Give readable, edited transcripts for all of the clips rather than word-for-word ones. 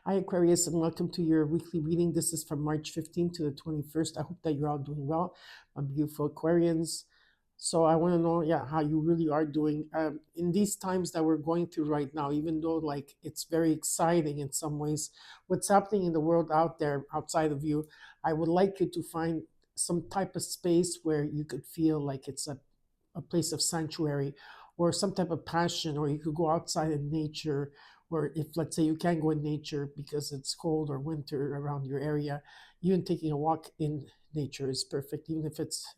Hi, Aquarius, and welcome to your weekly reading. This is from March 15th to the 21st. I hope that you're all doing well, my beautiful Aquarians. So I want to know, how you really are doing in these times that we're going through right now. Even though, like, it's very exciting in some ways, what's happening in the world out there, outside of you. I would like you to find some type of space where you could feel like it's a place of sanctuary or some type of passion, or you could go outside in nature, or if, let's say, you can't go in nature because it's cold or winter around your area, even taking a walk in nature is perfect, even if it's,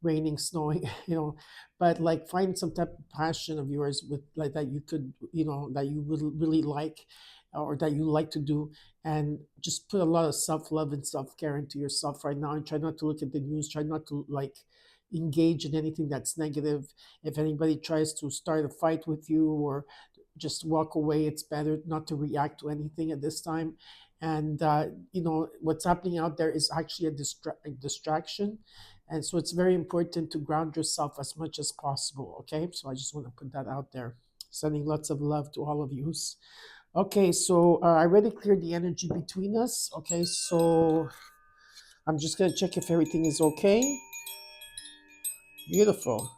raining, snowing, but like find some type of passion of yours with like that you could, that you would really like, or that you like to do, and just put a lot of self-love and self-care into yourself right now, and try not to look at the news, try not to like engage in anything that's negative. If anybody tries to start a fight with you or just walk away, it's better not to react to anything at this time. And what's happening out there is actually a distraction, and so it's very important to ground yourself as much as possible. Okay, so I just want to put that out there, sending lots of love to all of you. Okay, so I already cleared the energy between us. Okay, so I'm just gonna check if everything is okay. Beautiful.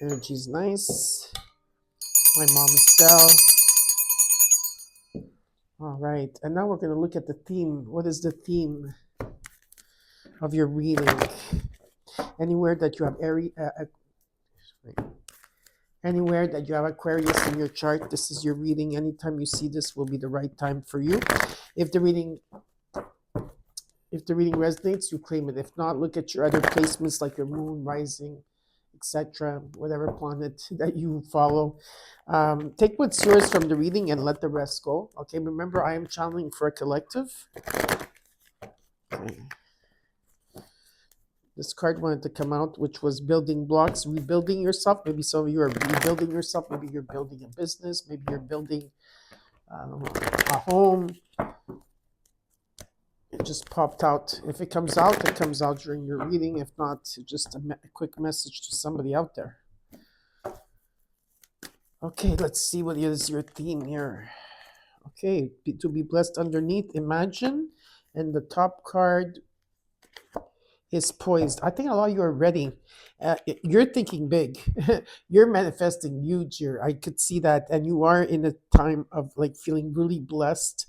Energy's nice. My mom's bell. All right, and now we're going to look at the theme. What is the theme of your reading? Anywhere that you have anywhere that you have Aquarius in your chart, this is your reading. Anytime you see this will be the right time for you. If the reading resonates, you claim it. If not, look at your other placements like your moon, rising, etc., whatever planet that you follow. Take what's yours from the reading and let the rest go. Okay, remember, I am channeling for a collective. Okay. This card wanted to come out, which was building blocks, rebuilding yourself. Maybe some of you are rebuilding yourself. Maybe you're building a business. Maybe you're building a home. It just popped out. If it comes out, it comes out during your reading. If not, just a quick message to somebody out there. Okay, let's see what is your theme here. Okay, to be blessed underneath, imagine. And the top card is poised. I think a lot of you are ready. You're thinking big. You're manifesting huge here. I could see that. And you are in a time of like feeling really blessed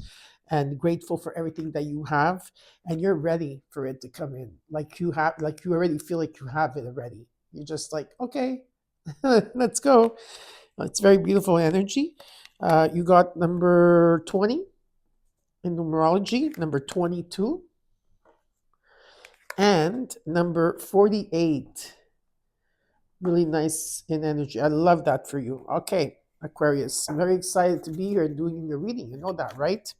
and grateful for everything that you have. And you're ready for it to come in. Like you have, like you already feel like you have it already. You're just like, okay, let's go. It's very beautiful energy. You got number 20 in numerology, number 22, and number 48. Really nice in energy. I love that for you. Okay, Aquarius, I'm very excited to be here and doing your reading. You know that, right?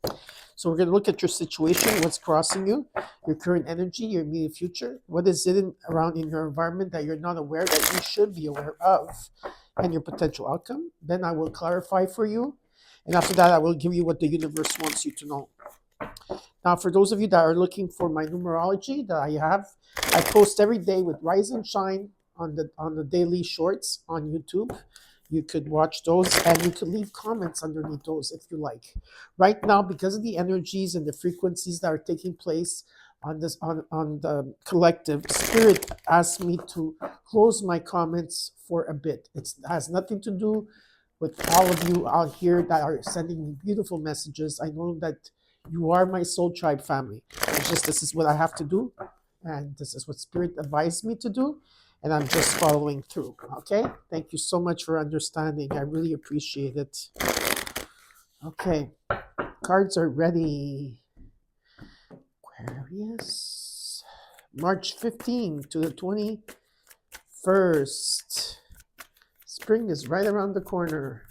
So we're going to look at your situation, what's crossing you, your current energy, your immediate future. What is it around in your environment that you're not aware that you should be aware of, and your potential outcome. Then I will clarify for you. And after that, I will give you what the universe wants you to know. Now, for those of you that are looking for my numerology that I post every day with Rise and Shine on the daily shorts on YouTube. You could watch those and you could leave comments underneath those if you like. Right now, because of the energies and the frequencies that are taking place on this on the collective, Spirit asked me to close my comments for a bit. It has nothing to do with all of you out here that are sending me beautiful messages. I know that you are my soul tribe family. It's just this is what I have to do, and this is what Spirit advised me to do, and I'm just following through. Okay? Thank you so much for understanding. I really appreciate it. Okay, cards are ready. Aquarius, March 15th to the 21st. Spring is right around the corner.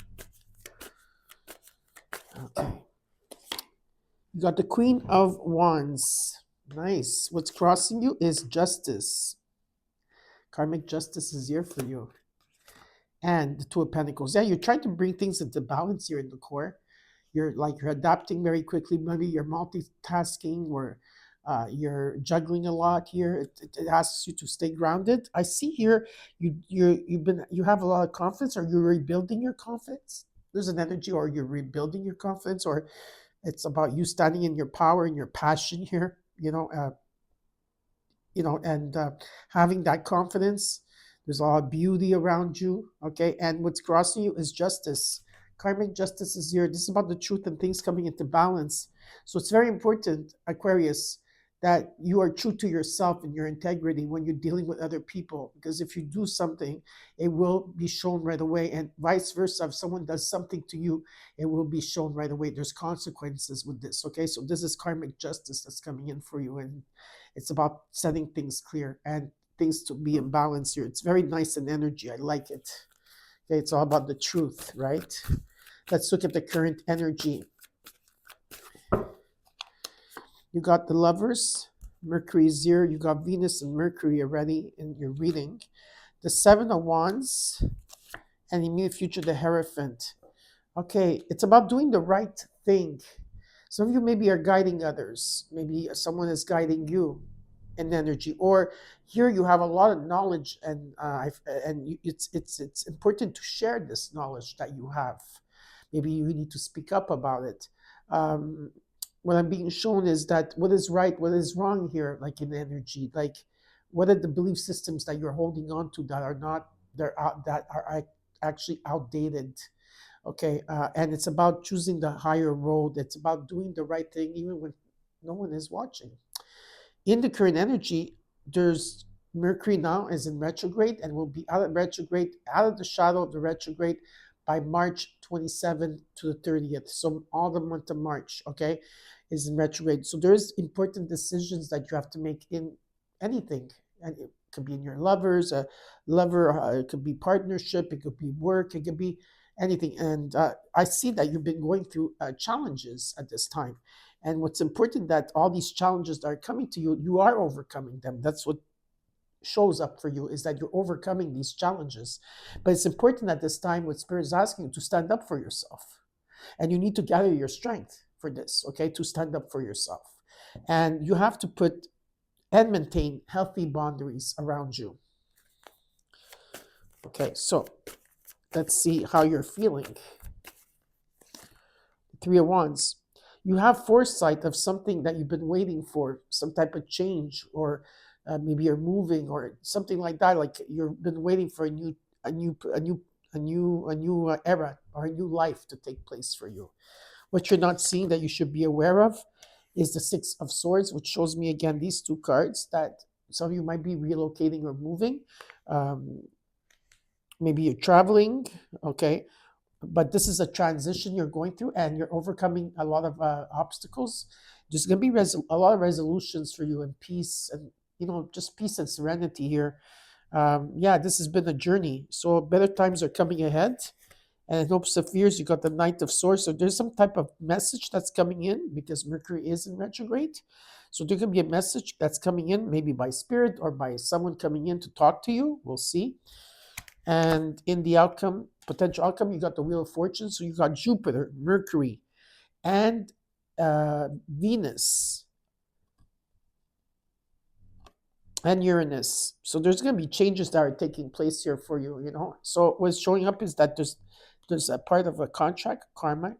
Okay. You got the Queen of Wands. Nice. What's crossing you is justice. Karmic justice is here for you. And the Two of Pentacles. Yeah, you're trying to bring things into balance here in the core. You're adapting very quickly. Maybe you're multitasking, or you're juggling a lot here. It asks you to stay grounded. I see here you have a lot of confidence, or you're rebuilding your confidence. There's an energy, or you're rebuilding your confidence, or It's about you standing in your power and your passion here, and having that confidence. There's a lot of beauty around you, okay? And what's crossing you is justice. Karmic justice is here. This is about the truth and things coming into balance. So it's very important, Aquarius, that you are true to yourself and your integrity when you're dealing with other people. Because if you do something, it will be shown right away. And vice versa, if someone does something to you, it will be shown right away. There's consequences with this, okay? So this is karmic justice that's coming in for you. And it's about setting things clear and things to be in balance here. It's very nice in energy. I like it. Okay, it's all about the truth, right? Let's look at the current energy. You got the Lovers. Mercury is here. You got Venus and Mercury already in your reading. The Seven of Wands and the immediate future, the Hierophant. Okay, it's about doing the right thing. Some of you maybe are guiding others. Maybe someone is guiding you in energy, or here you have a lot of knowledge, and it's important to share this knowledge that you have. Maybe you need to speak up about it. What I'm being shown is that what is right, what is wrong here, like in energy, like what are the belief systems that you're holding on to that are not that are actually outdated. Okay, and it's about choosing the higher road. It's about doing the right thing even when no one is watching. In the current energy, there's Mercury now is in retrograde and will be out of retrograde, out of the shadow of the retrograde by March 27th to the 30th. So all the month of March, okay, is in retrograde. So there's important decisions that you have to make in anything. And it could be in your lovers, a lover, it could be partnership, it could be work, it could be anything. And I see that you've been going through challenges at this time. And what's important that all these challenges that are coming to you, you are overcoming them. That's what shows up for you, is that you're overcoming these challenges. But it's important at this time, what Spirit is asking you, to stand up for yourself. And you need to gather your strength for this, okay, to stand up for yourself. And you have to put and maintain healthy boundaries around you. Okay, so let's see how you're feeling. Three of Wands. You have foresight of something that you've been waiting for, some type of change, or maybe you're moving, or something like that. Like you've been waiting for a new era or a new life to take place for you. What you're not seeing that you should be aware of is the Six of Swords, which shows me again these two cards that some of you might be relocating or moving. Maybe you're traveling, okay? But this is a transition you're going through, and you're overcoming a lot of obstacles. There's going to be a lot of resolutions for you, and peace, and just peace and serenity here. This has been a journey. So better times are coming ahead. And in hopes of fears, you got the Knight of Swords. So there's some type of message that's coming in because Mercury is in retrograde. So there could be a message that's coming in, maybe by spirit or by someone coming in to talk to you. We'll see. And in the outcome, potential outcome, you got the Wheel of Fortune. So you got Jupiter, Mercury, and Venus, and Uranus. So there's going to be changes that are taking place here for you, So what's showing up is that there's a part of a contract, karma,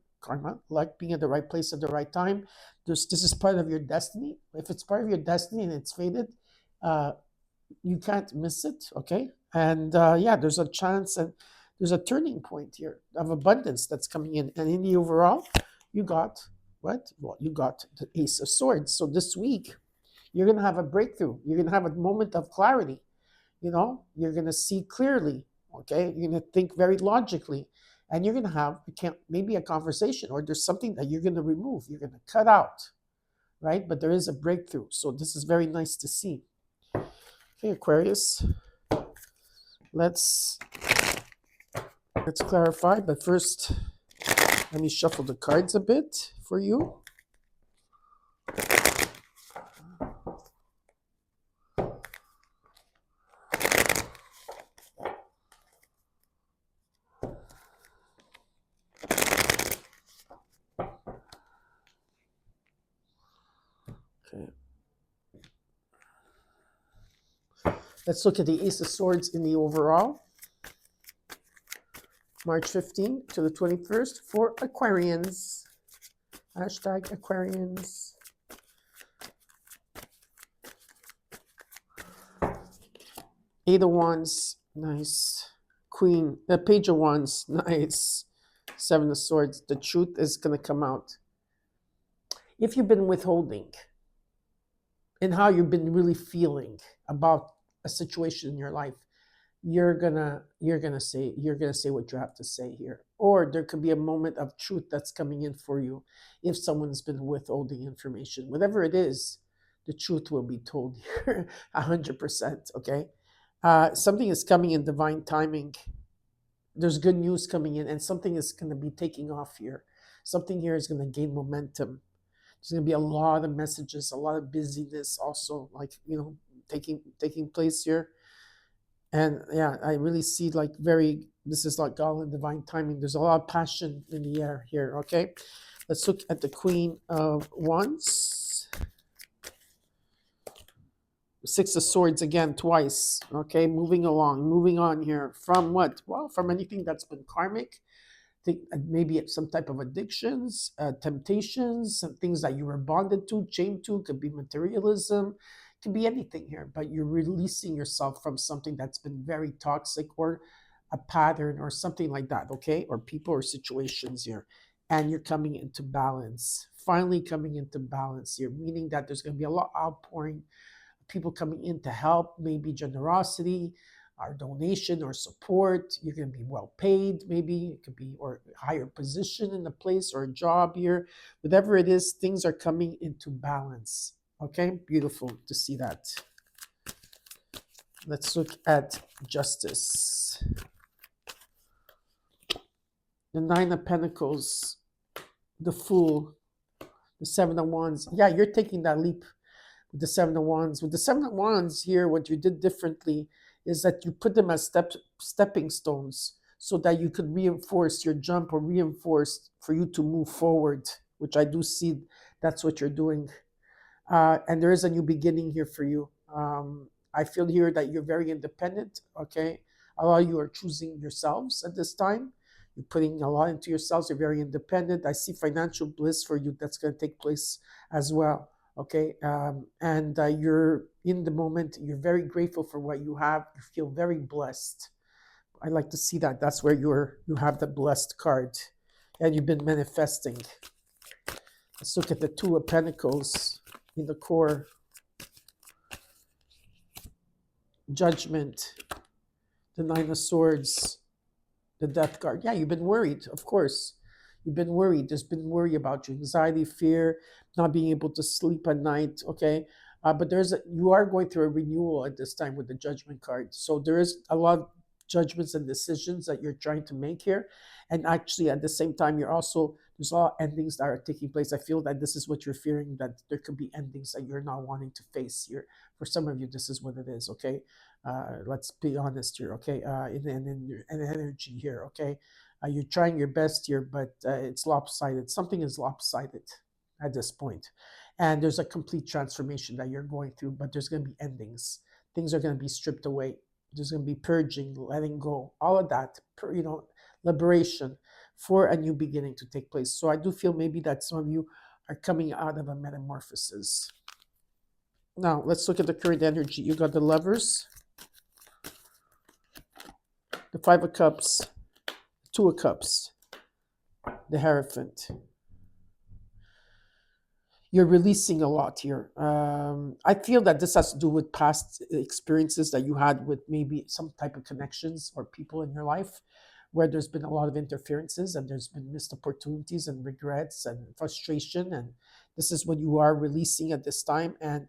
like being at the right place at the right time. This is part of your destiny. If it's part of your destiny and it's fated, you can't miss it, okay? And there's a chance, and there's a turning point here of abundance that's coming in. And in the overall, you got what? Well, you got the Ace of Swords. So this week, you're going to have a breakthrough. You're going to have a moment of clarity. You're going to see clearly, okay? You're going to think very logically. And you're going to have maybe a conversation, or there's something that you're going to remove. You're going to cut out, right? But there is a breakthrough. So this is very nice to see. Okay, Aquarius. Let's clarify, but first, let me shuffle the cards a bit for you. Okay. Let's look at the Ace of Swords in the overall. March 15th to the 21st for Aquarians. Hashtag Aquarians. Eight of Wands, nice. Queen, the Page of Wands, nice. Seven of Swords, the truth is going to come out. If you've been withholding and how you've been really feeling about a situation in your life, you're gonna say what you have to say here. Or there could be a moment of truth that's coming in for you if someone's been withholding information. Whatever it is, the truth will be told here 100%. Okay. Something is coming in divine timing. There's good news coming in, and something is going to be taking off here. Something here is going to gain momentum. There's going to be a lot of messages, a lot of busyness also, like, taking place here. And yeah, I really see like this is like all in divine timing. There's a lot of passion in the air here. Okay. Let's look at the Queen of Wands. Six of Swords again, twice. Okay. Moving on here. From what? Well, from anything that's been karmic. Think maybe some type of addictions, temptations, some things that you were bonded to, chained to. Could be materialism, could be anything here. But you're releasing yourself from something that's been very toxic, or a pattern, or something like that. Okay, or people or situations here, and you're coming into balance. Finally, coming into balance here, meaning that there's going to be a lot outpouring, people coming in to help, maybe generosity or donation or support. You're going to be well paid, maybe it could be, or higher position in the place or a job here. Whatever it is, things are coming into balance. Okay, beautiful to see that. Let's look at justice. The Nine of Pentacles, the Fool, the Seven of Wands. Yeah, you're taking that leap with the Seven of Wands. With the Seven of Wands here, what you did differently is that you put them as stepping stones so that you could reinforce your jump, or reinforce for you to move forward, which I do see that's what you're doing. And there is a new beginning here for you. I feel here that you're very independent. Okay. A lot of you are choosing yourselves at this time. You're putting a lot into yourselves. You're very independent. I see financial bliss for you that's going to take place as well. Okay. And you're in the moment. You're very grateful for what you have. You feel very blessed. I like to see that. That's where you have the blessed card, and you've been manifesting. Let's look at the Two of Pentacles in the core. Judgment, the Nine of Swords, the Death card. Yeah, you've been worried, of course. You've been worried. There's been worry about you, anxiety, fear, not being able to sleep at night. Okay, but you are going through a renewal at this time with the Judgment card. So there is a lot of judgments and decisions that you're trying to make here, and actually at the same time there's a lot of endings that are taking place. I feel that this is what you're fearing, that there could be endings that you're not wanting to face here. For some of you, this is what it is. Okay, let's be honest here. Okay, in energy here. Okay, you're trying your best here, but it's lopsided. Something is lopsided at this point, and there's a complete transformation that you're going through. But there's going to be endings. Things are going to be stripped away. There's going to be purging, letting go, all of that. Liberation for a new beginning to take place. So I do feel maybe that some of you are coming out of a metamorphosis. Now, let's look at the current energy. You got the Lovers, the Five of Cups, Two of Cups, the Hierophant. You're releasing a lot here. I feel that this has to do with past experiences that you had with maybe some type of connections or people in your life, where there's been a lot of interferences, and there's been missed opportunities and regrets and frustration. And this is what you are releasing at this time. And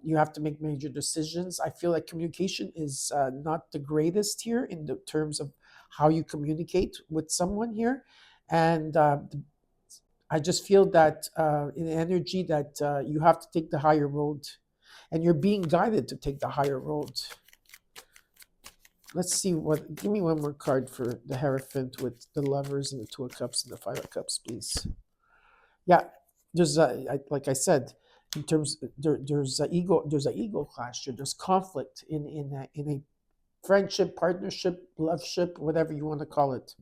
you have to make major decisions. I feel like communication is not the greatest here in the terms of how you communicate with someone here. And I just feel that in energy that you have to take the higher road, and you're being guided to take the higher road. Let's see give me one more card for the Hierophant with the Lovers and the Two of Cups and the Five of Cups, please. Yeah, there's like I said, in terms there's an ego clash here. There's conflict in a friendship, partnership, loveship, whatever you want to call it.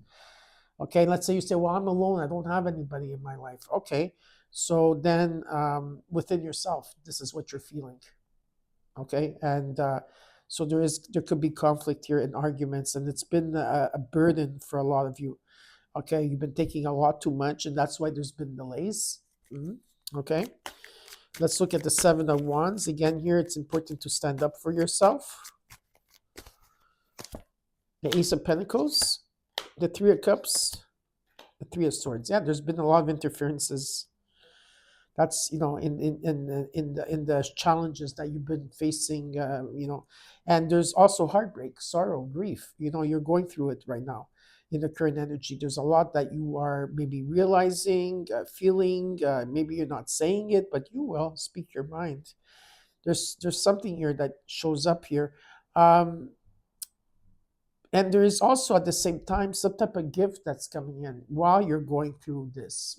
Okay, let's say you say, well, I'm alone, I don't have anybody in my life. Okay, so then within yourself, this is what you're feeling. Okay, and so there could be conflict here and arguments, and it's been a burden for a lot of you. Okay, you've been taking a lot too much, and that's why there's been delays. Mhm. Okay, let's look at the Seven of Wands again. Here, it's important to stand up for yourself. The Ace of Pentacles, the Three of Cups, the Three of Swords. Yeah, there's been a lot of interferences. That's, in the challenges that you've been facing, and there's also heartbreak, sorrow, grief. You're going through it right now in the current energy. There's a lot that you are maybe realizing, feeling. Maybe you're not saying it, but you will speak your mind. There's something here that shows up here. Um, and there is also at the same time some type of gift that's coming in while you're going through this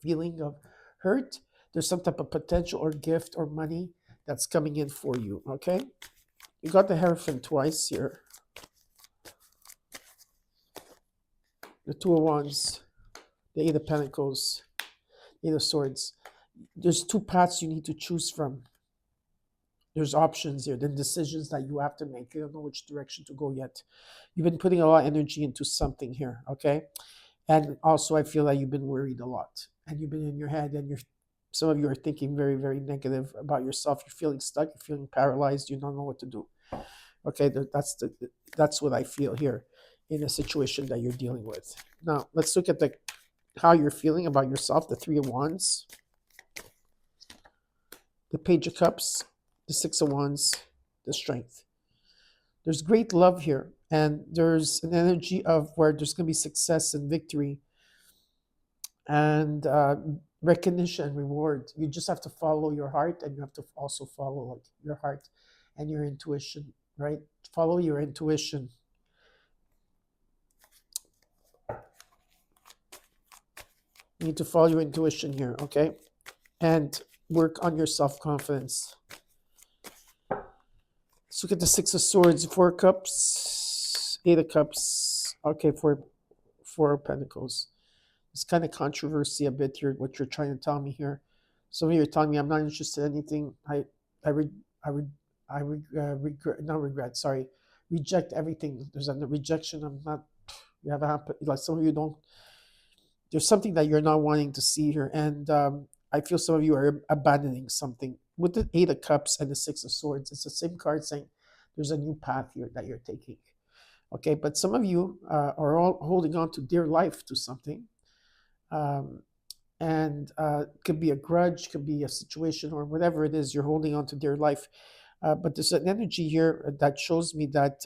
feeling of hurt. There's some type of potential or gift or money that's coming in for you. Okay, you got the Hierophant twice here, the Two of Wands, the Eight of Pentacles, Eight of Swords. There's two paths you need to choose from. There's options here, then decisions that you have to make. You don't know which direction to go yet. You've been putting a lot of energy into something here. Okay, and also I feel that you've been worried a lot, and you've been in your head, and some of you are thinking very, very negative about yourself. You're feeling stuck, you're feeling paralyzed, you don't know what to do. Okay, that's what I feel here in a situation that you're dealing with. Now let's look at how you're feeling about yourself. The Three of Wands, the Page of Cups, the Six of Wands, the Strength. There's great love here, and there's an energy of where there's going to be success and victory and recognition and reward. You just have to follow your heart, and you have to also follow your heart and your intuition, right? Follow your intuition. You need to follow your intuition here, okay? And work on your self-confidence. Let's look at the Six of Swords, Four of Cups, Eight of Cups. Okay, Four of Pentacles. It's kind of controversy a bit here, what you're trying to tell me here. Some of you are telling me I'm not interested in anything. Reject everything. There's a rejection. I'm not. You have happened. Like some of you don't. There's something that you're not wanting to see here, and I feel some of you are abandoning something. With the Eight of Cups and the Six of Swords, it's the same card saying there's a new path here that you're taking. Okay, but some of you are all holding on to dear life to something. And could be a grudge, could be a situation, or whatever it is you're holding on to dear life. But there's an energy here that shows me that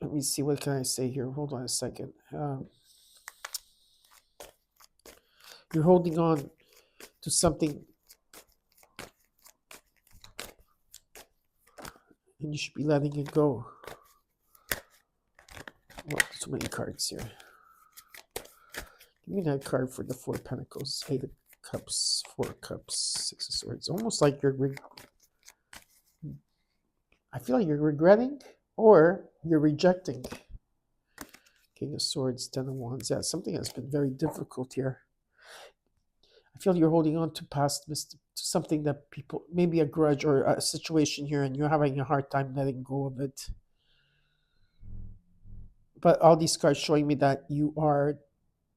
let me see, what can I say here? Hold on a second. You're holding on to something, and you should be letting it go. Well, too many cards here. Give me that card for the Four of Pentacles, Eight of Cups, Four of Cups, Six of Swords. Almost like I feel like you're regretting or you're rejecting. King of Swords, Ten of Wands. Yeah, something has been very difficult here. I feel you're holding on to to something that people, maybe a grudge or a situation here, and you're having a hard time letting go of it. But all these cards showing me that you are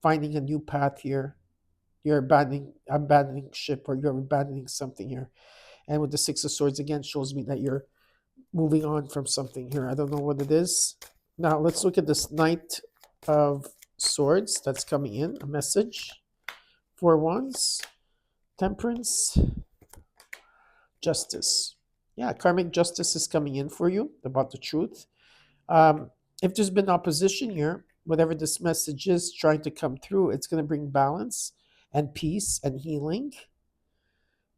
finding a new path here. You're abandoning ship, or you're abandoning something here. And with the Six of Swords again shows me that you're moving on from something here. I don't know what it is. Now let's look at this Knight of Swords that's coming in, a message. Four Wands, Temperance, Justice. Yeah, karmic justice is coming in for you about the truth. If there's been opposition here, whatever this message is trying to come through, it's going to bring balance and peace and healing.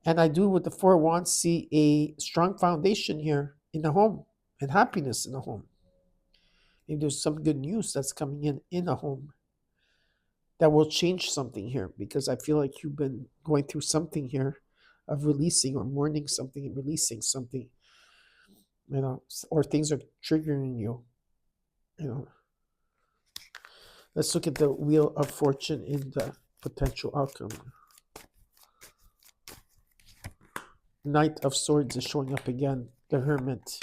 And I do, with the Four Wands, see a strong foundation here in the home and happiness in the home. Maybe there's some good news that's coming in a home that will change something here, because I feel like you've been going through something here of releasing or mourning something and releasing something. or things are triggering you. You know, let's look at the Wheel of Fortune in the potential outcome. Knight of Swords is showing up again. The Hermit.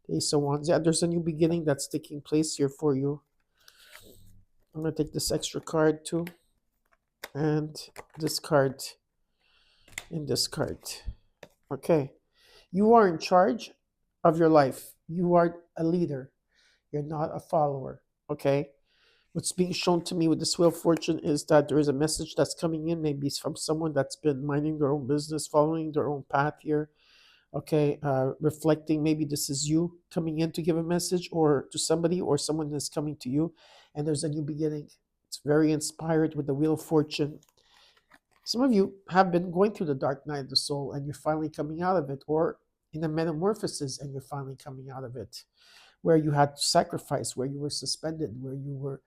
The Ace of Wands. Yeah, there's a new beginning that's taking place here for you. I'm going to take this extra card too. And this card and this card. Okay. You are in charge of your life. You are a leader. You're not a follower. Okay. What's being shown to me with this Wheel of Fortune is that there is a message that's coming in. Maybe it's from someone that's been minding their own business, following their own path here. Okay. Reflecting, maybe this is you coming in to give a message or to somebody, or someone is coming to you, and there's a new beginning. It's very inspired with the Wheel of Fortune. Some of you have been going through the dark night of the soul and you're finally coming out of it, or in a metamorphosis and you're finally coming out of it, where you had to sacrifice, where you were suspended, where you were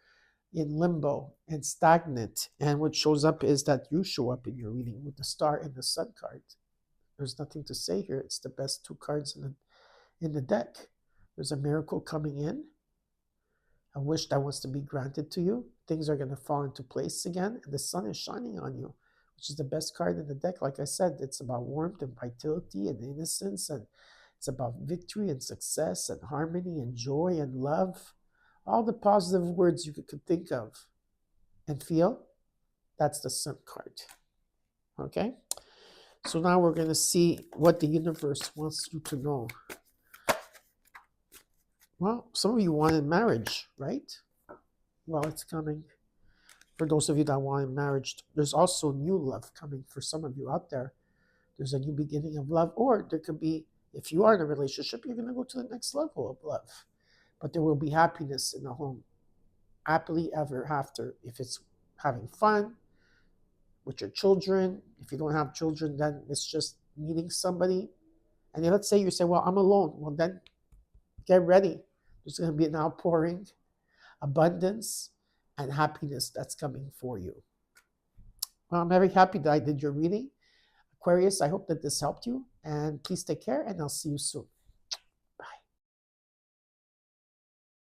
in limbo and stagnant. And what shows up is that you show up in your reading with the Star and the Sun card. There's nothing to say here. It's the best two cards in the deck. There's a miracle coming in, a wish that wants to be granted to you. Things are going to fall into place again, and the sun is shining on you, which is the best card in the deck. Like I said, it's about warmth and vitality and innocence, and it's about victory and success and harmony and joy and love. All the positive words you could think of and feel, that's the Sun card. Okay? So now we're going to see what the universe wants you to know. Well, some of you wanted marriage, right? Well, it's coming. For those of you that want marriage, there's also new love coming for some of you out there. There's a new beginning of love, or there could be, if you are in a relationship, you're going to go to the next level of love. But there will be happiness in the home, happily ever after. If it's having fun with your children, if you don't have children, then it's just meeting somebody. And then let's say you say, well, I'm alone. Well, then get ready. There's going to be an outpouring, abundance, and happiness that's coming for you. Well, I'm very happy that I did your reading. Aquarius, I hope that this helped you. And please take care, and I'll see you soon.